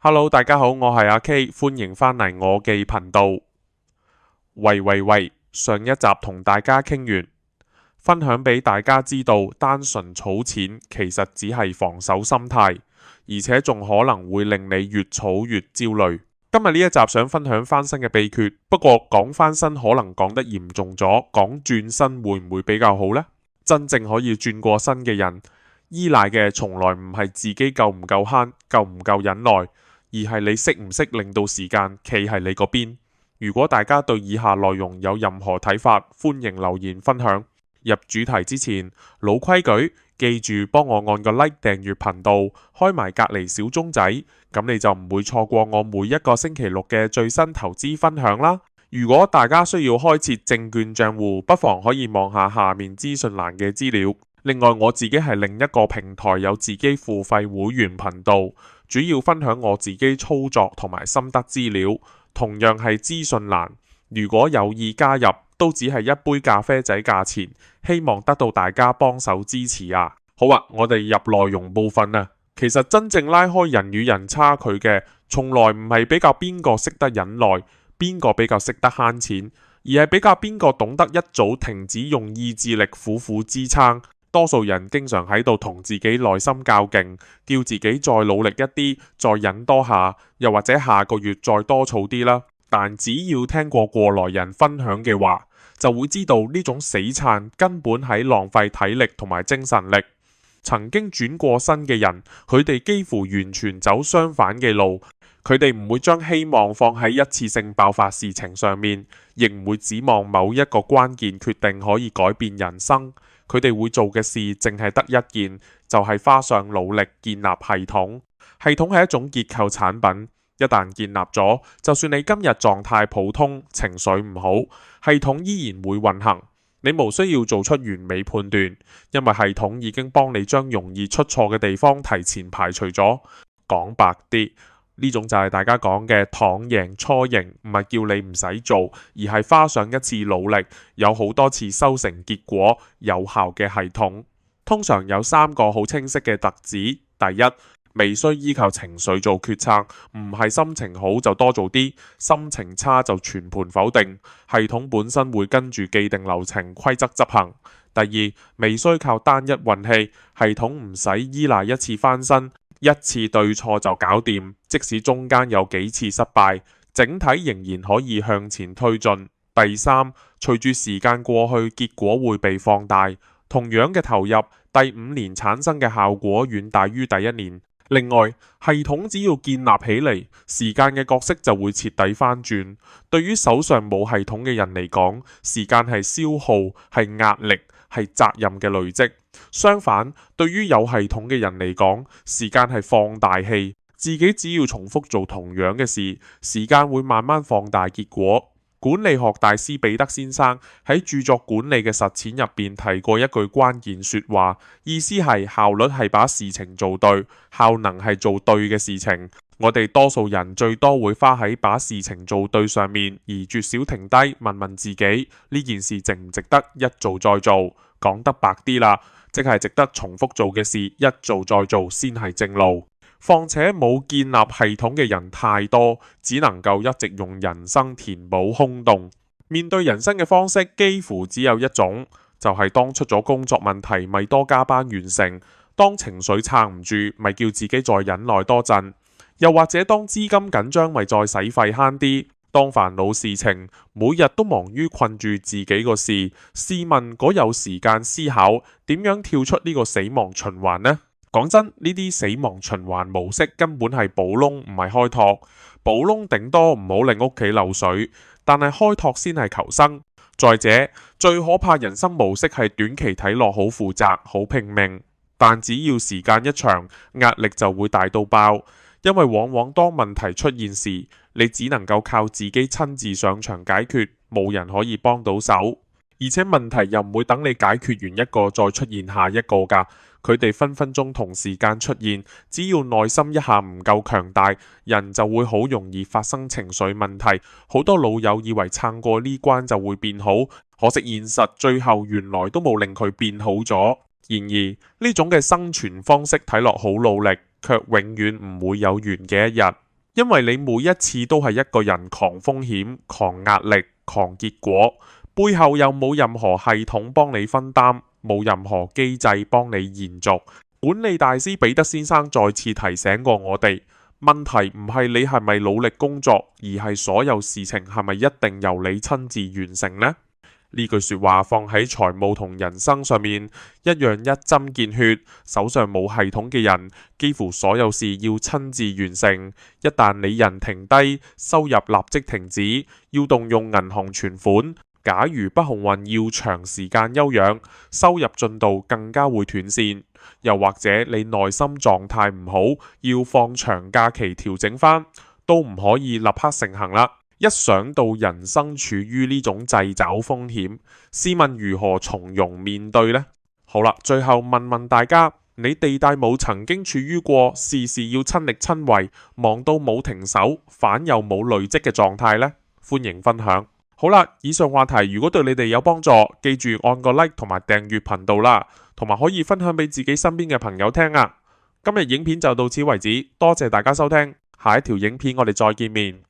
Hello，大家好，我係阿 K，歡迎返嚟我嘅頻道。喂，上一集同大家傾完，分享俾大家知道，單純儲錢其實只係防守心態，而且仲可能會令你越儲越焦慮。今日呢一集想分享翻身嘅秘訣，不過講翻身可能講得嚴重咗，講轉身會唔會比較好呢？真正可以轉過身嘅人，依賴嘅從來唔係自己夠唔夠慳，夠唔夠忍耐，而係你識唔識令到時間企喺你嗰邊。如果大家對以下內容有任何睇法，歡迎留言分享。入主題之前，老規矩，記住幫我按個 like 訂閱頻道，開埋隔離小鐘仔，咁你就唔會錯過我每一個星期六嘅最新投資分享啦。如果大家需要開設證券賬戶，不妨可以望下下面資訊欄嘅資料。另外，我自己係另一個平台有自己付費會員頻道，主要分享我自己操作同埋心得資料，同樣係資訊欄。如果有意加入，都只係一杯咖啡仔價錢，希望得到大家幫手支持啊！好啊，我哋入內容部分啊。其實真正拉開人與人差距嘅，從來唔係比較邊個識得忍耐，邊個比較識得慳錢，而係比較邊個懂得一早停止用意志力苦苦支撐。多數人經常喺度同自己內心較勁，叫自己再努力一啲，再忍多下，又或者下個月再多儲啲啦。但只要聽過過來人分享嘅話，就會知道呢種死撐根本喺浪費體力同埋精神力。曾經轉過身嘅人，佢哋幾乎完全走相反嘅路。佢哋唔會將希望放喺一次性爆發事情上面，亦唔會指望某一個關鍵決定可以改變人生。佢哋會做嘅事淨係得一件，就係花上努力建立系統。系統係一種結構產品，一旦建立咗，就算你今日狀態普通，情緒唔好，系統依然會運行。你無需要做出完美判斷，因為系統已經幫你將容易出錯嘅地方提前排除咗。講白啲，呢種就係大家講嘅躺贏初贏，唔係叫你唔使做，而係花上一次努力，有好多次收成結果有效嘅系統。通常有三個好清晰嘅特質。第一，未需依靠情緒做決策，唔係心情好就多做啲，心情差就全盤否定。系統本身會跟住既定流程規則執行。第二，未需靠單一運氣，系統唔使依賴一次翻身，一次對錯就搞掂，即使中間有幾次失敗，整體仍然可以向前推進。第三，隨住時間過去，結果會被放大，同樣嘅投入，第5年產生嘅效果遠大於第1年。另外，系統只要建立起嚟，時間嘅角色就會徹底翻轉。對於手上冇系統嘅人嚟講，時間係消耗，係壓力，係責任嘅累積。相反，對於有系統嘅人嚟講，時間係放大器，自己只要重複做同樣嘅事，時間會慢慢放大結果。管理學大師彼得先生喺著作《管理嘅實踐》入邊提過一句關鍵說話，意思係效率係把事情做對，效能係做對嘅事情。我哋多數人最多會花喺把事情做對上面，而絕少停低問問自己呢件事值唔值得一做再做。講得白啲啦，即係值得重複做嘅事，一做再做先係正路。況且冇建立系統嘅人太多，只能夠一直用人生填補空洞。面對人生嘅方式幾乎只有一種，就係當出咗工作問題，咪多加班完成；當情緒撐唔住，咪叫自己再忍耐多陣；又或者當資金緊張，咪再使費慳啲。當煩惱事情每日都忙於困住自己個事，試問嗰有時間思考點樣跳出呢個死亡循環呢？講真，呢啲死亡循環模式根本係補窿，唔係開拓。補窿頂多唔好令屋企漏水，但係開拓先係求生。再者，最可怕人生模式係短期睇落好負責、好拼命，但只要時間一長，壓力就會大到爆。因為往往當問題出現時，你只能夠靠自己親自上場解決，冇人可以幫到手。而且問題又唔會等你解決完一個再出現下一個㗎，佢哋分分鐘同時間出現，只要內心一下唔夠強大，人就會好容易發生情緒問題。好多老友以為撐過呢關就會變好，可惜現實最後原來都冇令佢變好咗。然而呢種嘅生存方式睇落好努力，卻永遠唔會有完嘅一日。因為你每一次都係一個人扛風險、扛壓力、扛結果，背後又冇任何系統幫你分擔，冇任何機制幫你延續。管理大師彼得先生再次提醒過我哋，問題唔係你係咪努力工作，而係所有事情係咪一定由你親自完成呢？呢句說話放喺財務同人生上面一樣一針見血。手上冇系統嘅人，幾乎所有事要親自完成。一旦你人停低，收入立即停止，要動用銀行存款。假如不幸運要長時間休養，收入進度更加會斷線。又或者你內心狀態唔好，要放長假期調整返，都唔可以立刻成行啦。一想到人生處於呢種掣肘風險，試問如何從容面對呢？好啦，最後問問大家，你地大冇曾經處於過事事要親力親為，忙到冇停手，反又冇累積嘅狀態呢？歡迎分享。好啦，以上話題如果對你哋有幫助，記住按個 like 同埋訂閱頻道啦，同埋可以分享俾自己身邊嘅朋友聽啊。今日影片就到此為止，多謝大家收聽，下一條影片我哋再見面。